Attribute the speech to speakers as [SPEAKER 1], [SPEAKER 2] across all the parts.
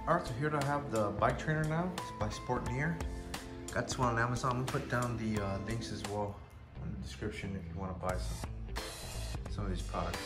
[SPEAKER 1] Alright, so here I have the bike trainer now. It's by Sportneer. Got this one on Amazon. I'm gonna put down the links as well in the description if you want to buy some of these products.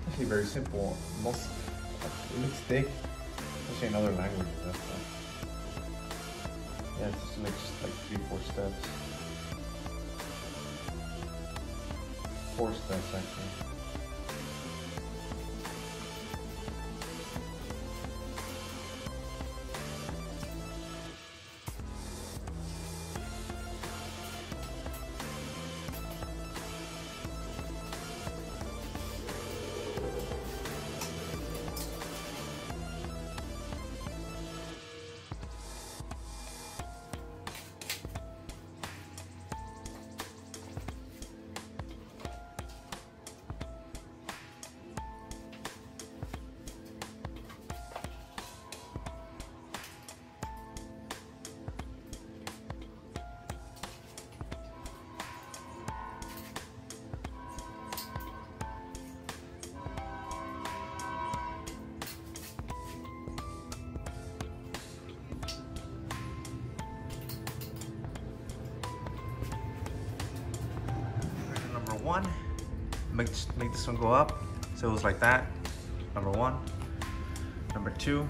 [SPEAKER 1] Actually very simple. Most it looks thick, especially in other languages. That's yeah, it's just like 3-4 steps. 4 steps actually. One, make this one go up so it was like that. Number 1. Number 2,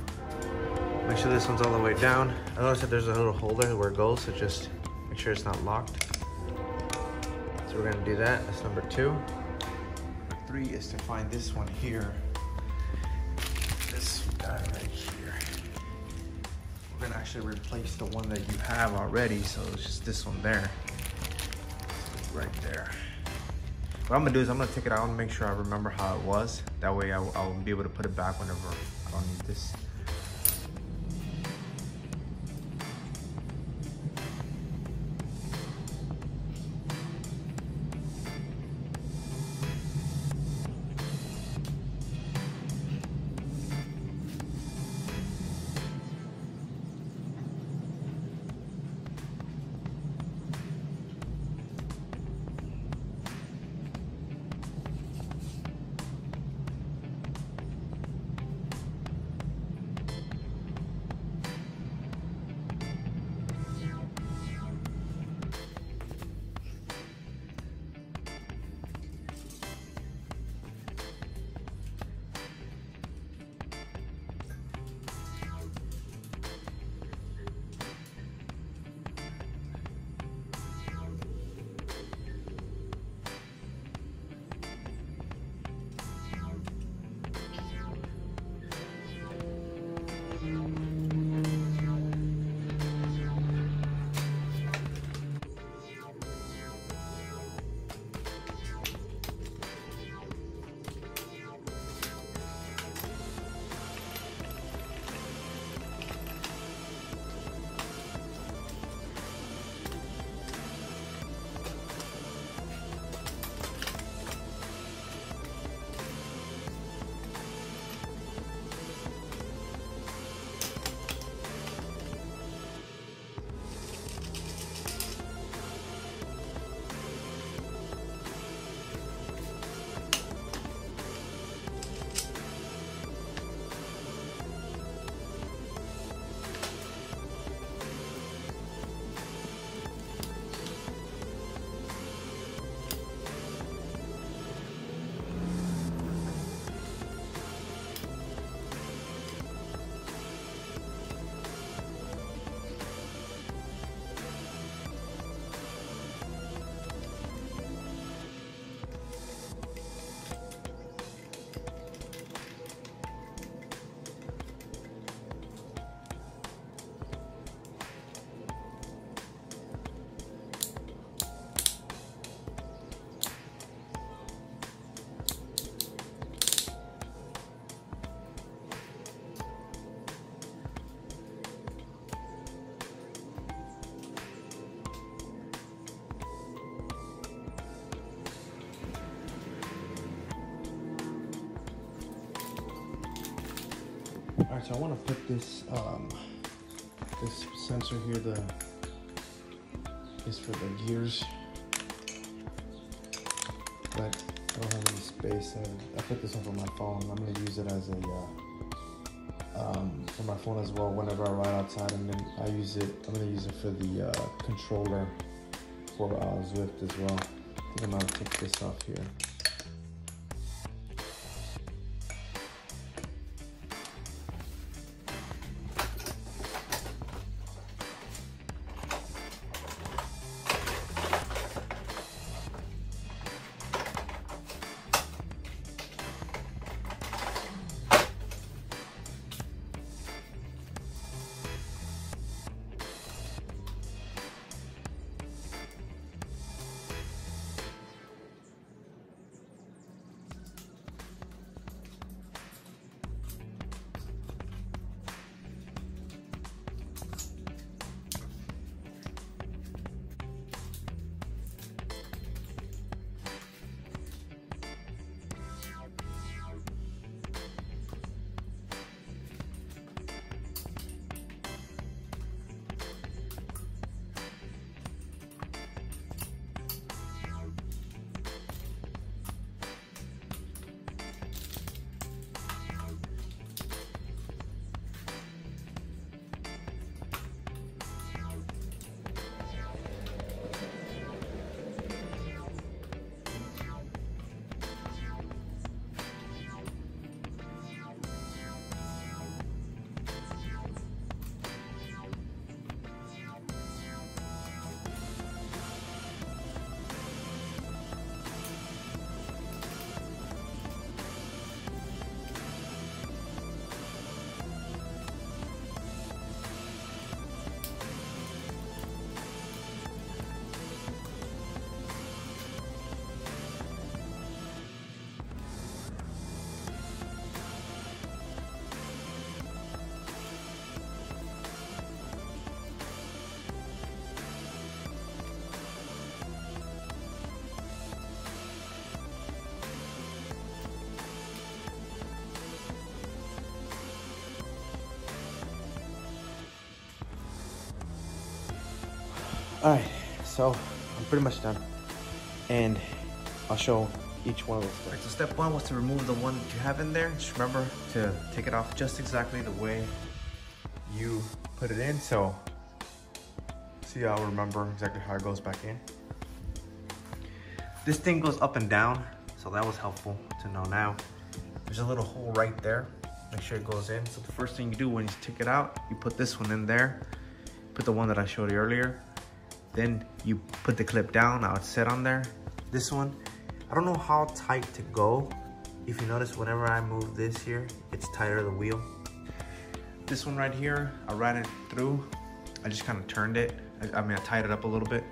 [SPEAKER 1] make sure this one's all the way down. I noticed that there's a little holder where it goes, so just make sure it's not locked. So we're gonna do that. That's number 2. Number 3 is to find this one here. This guy right here. We're gonna actually replace the one that you have already, so it's just this one there. Right there. What I'm gonna do is I'm gonna take it out and make sure I remember how it was. That way I'll be able to put it back whenever I don't need this. Alright, so I want to put this this sensor here, is for the gears, but I don't have any space. I put this one for my phone. I'm going to use it as a for my phone as well whenever I ride outside, and then I'm going to use it for the controller for Zwift as well. I think I'm going to take this off here. Alright, so I'm pretty much done, and I'll show each one of those things. So step one was to remove the one that you have in there. Just remember to take it off just exactly the way you put it in. So see, I'll remember exactly how it goes back in. This thing goes up and down, so that was helpful to know now. There's a little hole right there. Make sure it goes in. So the first thing you do when you take it out, you put this one in there. Put the one that I showed you earlier. Then you put the clip down, now it's set on there. This one, I don't know how tight to go. If you notice, whenever I move this here, it's tighter to the wheel. This one right here, I ran it through. I just kind of turned it. I tied it up a little bit.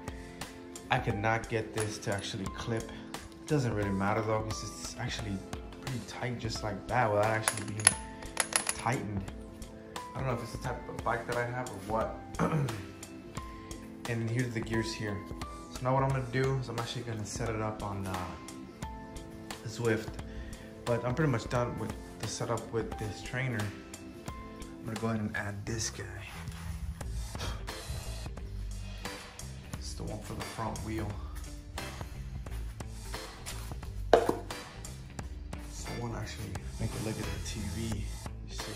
[SPEAKER 1] I could not get this to actually clip. It doesn't really matter though, because it's actually pretty tight just like that without actually being tightened. I don't know if it's the type of bike that I have or what. And then here's the gears here. So now what I'm gonna do is I'm actually gonna set it up on Zwift. But I'm pretty much done with the setup with this trainer. I'm gonna go ahead and add this guy. It's the one for the front wheel. So I wanna actually make it look at the TV, you see.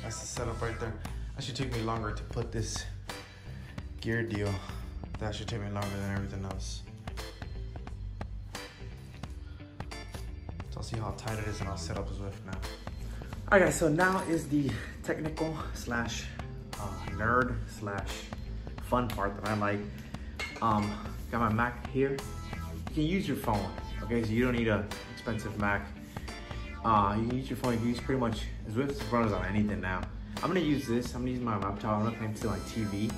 [SPEAKER 1] That's the setup right there. That should take me longer to put this gear deal. That should take me longer than everything else. So I'll see how tight it is and I'll set up Zwift now. All right guys, so now is the technical slash nerd slash fun part that I like. Got my Mac here. You can use your phone, okay? So you don't need an expensive Mac. You can use your phone. You can use pretty much Zwift runs on anything now. I'm gonna use this. I'm gonna use my laptop. I'm gonna connect to my TV.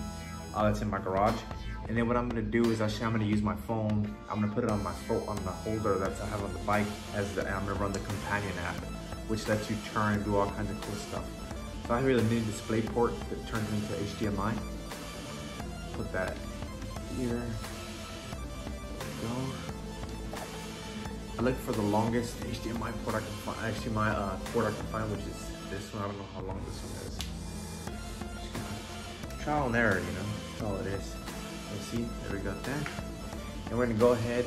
[SPEAKER 1] That's in my garage. And then what I'm gonna do is actually I'm gonna use my phone. I'm gonna put it on my phone on the holder that I have on the bike, and I'm gonna run the companion app, which lets you turn and do all kinds of cool stuff. So I have a mini display port that turns into HDMI. Put that here. Go. I look for the longest HDMI port I can find. Actually, my port I can find, which is this one. I don't know how long this one is. Just gonna trial and error, you know. That's all it is. Let's see. There we go. There. And we're gonna go ahead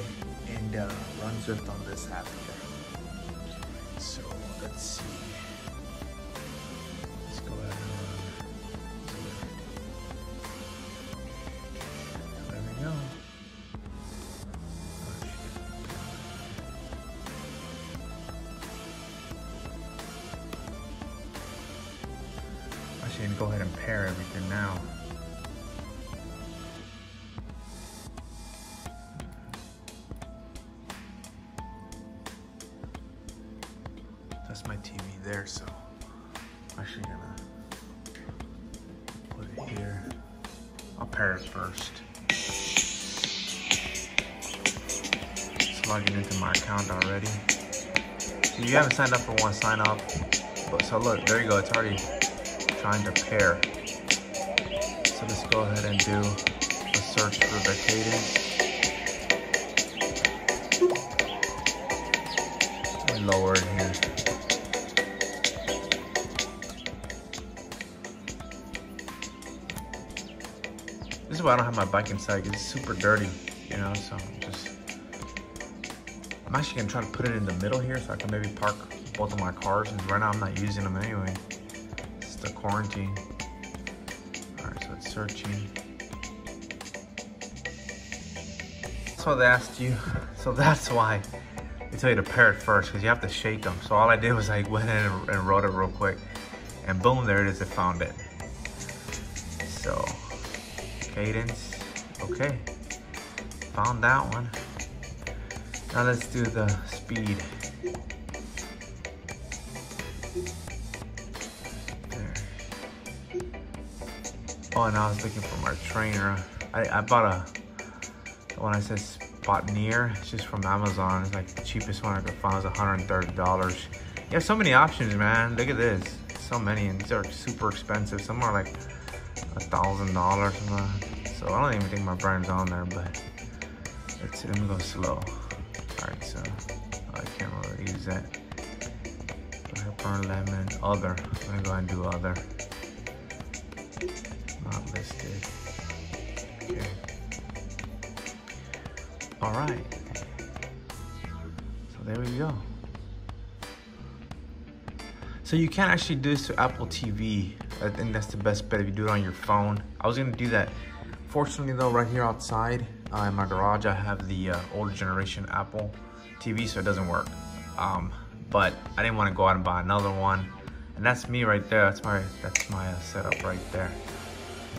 [SPEAKER 1] and run Zwift on this app here. So let's see. Let's go ahead and run Zwift. There we go. Actually, go ahead and pair everything now. That's my TV there, so I'm actually gonna put it here. I'll pair it first. Just logging into my account already. So you haven't signed up for one, sign up. But so look, there you go. It's already trying to pair. So let's go ahead and do a search for the cadence. Let me lower it here. This is why I don't have my bike inside, because it's super dirty, you know, so I'm actually gonna try to put it in the middle here so I can maybe park both of my cars, and right now I'm not using them anyway. It's the quarantine. All right, so it's searching. So they asked you, so that's why they tell you to pair it first, because you have to shake them. So all I did was I went in and wrote it real quick, and boom, there it is, it found it. So, cadence, okay, found that one. Now let's do the speed. There. Oh, and I was looking for my trainer. I bought the one I said Sportneer. It's just from Amazon. It's like the cheapest one I could find was $130. You have so many options, man. Look at this. So many, and these are super expensive. Some are like $1,000. So I don't even think my brand's on there, but let's see. Let me go slow. All right, so I can't really use that. Pepper, lemon, other. I'm gonna go ahead and do other. Not listed. Okay. All right. So there we go. So you can actually do this to Apple TV. I think that's the best bet if you do it on your phone. I was gonna do that. Fortunately though, right here outside in my garage, I have the older generation Apple TV, so it doesn't work. But I didn't want to go out and buy another one. And that's me right there. That's my setup right there.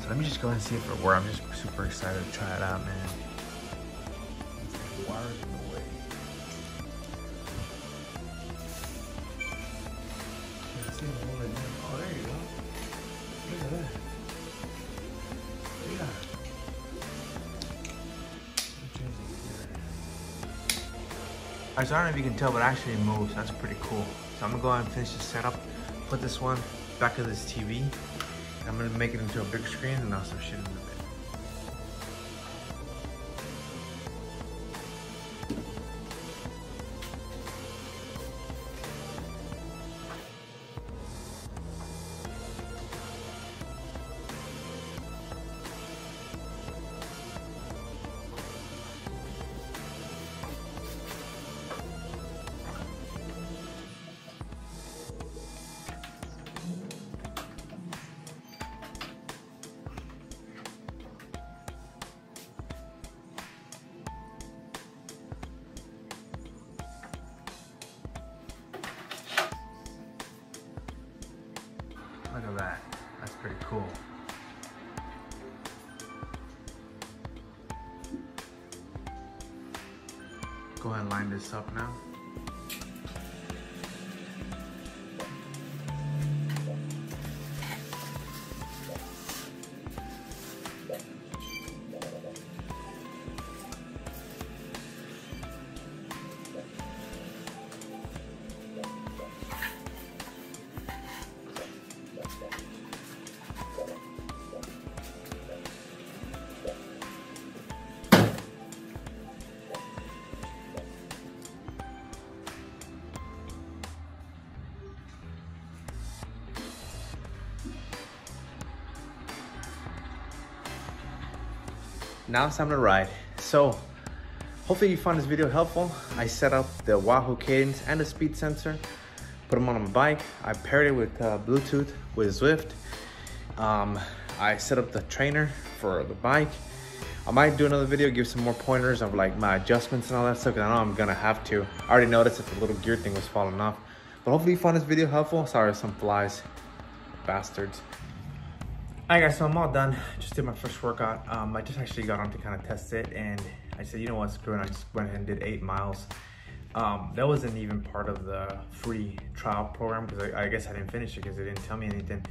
[SPEAKER 1] So let me just go ahead and see if it works. I'm just super excited to try it out, man. Wires in the way. Oh, there you go. Look at that. Yeah. Alright, so I don't know if you can tell, but it actually moves. That's pretty cool. So I'm gonna go ahead and finish the setup, put this one back of this TV, and I'm gonna make it into a big screen, and I'll start shooting in a bit. Look at that. That's pretty cool. Go ahead and line this up now. now it's time to ride. So hopefully you found this video helpful. I set up the Wahoo cadence and the speed sensor, put them on my bike. I paired it with Bluetooth with Zwift. I set up the trainer for the bike. I might do another video, give some more pointers of like my adjustments and all that stuff, because I know I'm gonna have to. I already noticed that the little gear thing was falling off. But hopefully you found this video helpful. Sorry, some flies, bastards. All right guys, so I'm all done. Just did my first workout. I just actually got on to kind of test it, and I said, you know what, screw it. I just went ahead and did 8 miles. That wasn't even part of the free trial program, because I guess I didn't finish it because they didn't tell me anything.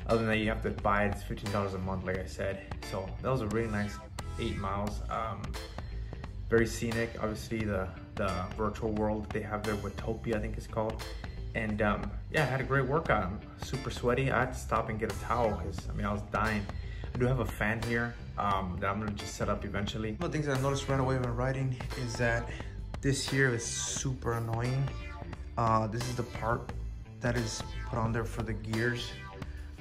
[SPEAKER 1] Other than that, you have to buy it. It's $15 a month, like I said. So that was a really nice 8 miles. Very scenic. Obviously, the virtual world they have there, Watopia, I think it's called. And yeah, I had a great workout. I'm super sweaty. I had to stop and get a towel because I was dying. I do have a fan here that I'm gonna just set up eventually. One of the things that I noticed right away when riding is that this here is super annoying. This is the part that is put on there for the gears.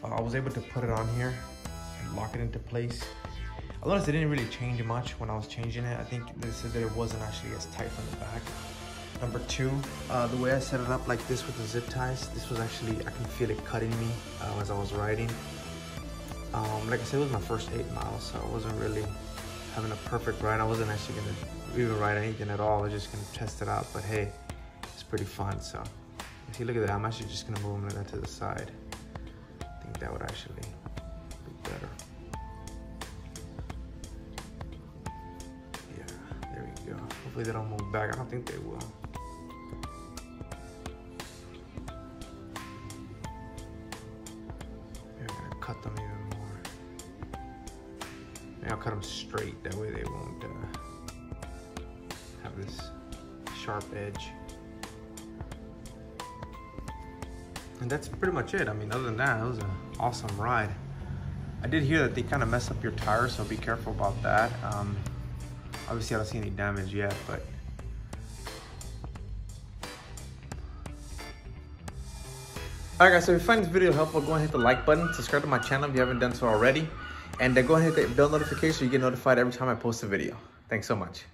[SPEAKER 1] I was able to put it on here and lock it into place. I noticed it didn't really change much when I was changing it. I think they said that it wasn't actually as tight from the back. Number 2, the way I set it up like this with the zip ties, this was actually, I can feel it cutting me as I was riding. Like I said, it was my first 8 miles, so I wasn't really having a perfect ride. I wasn't actually gonna even ride anything at all. I was just gonna test it out, but hey, it's pretty fun. So if you look at that, I'm actually just gonna move them like that to the side. I think that would actually be better. Hopefully they don't move back. I don't think they will. Maybe I'm gonna cut them even more. Maybe I'll cut them straight. That way they won't have this sharp edge. And that's pretty much it. I mean, other than that, it was an awesome ride. I did hear that they kind of mess up your tires, so be careful about that. Obviously, I don't see any damage yet, but alright guys, so if you find this video helpful, go ahead and hit the like button, subscribe to my channel if you haven't done so already, and go ahead and hit the bell notification so you get notified every time I post a video. Thanks so much.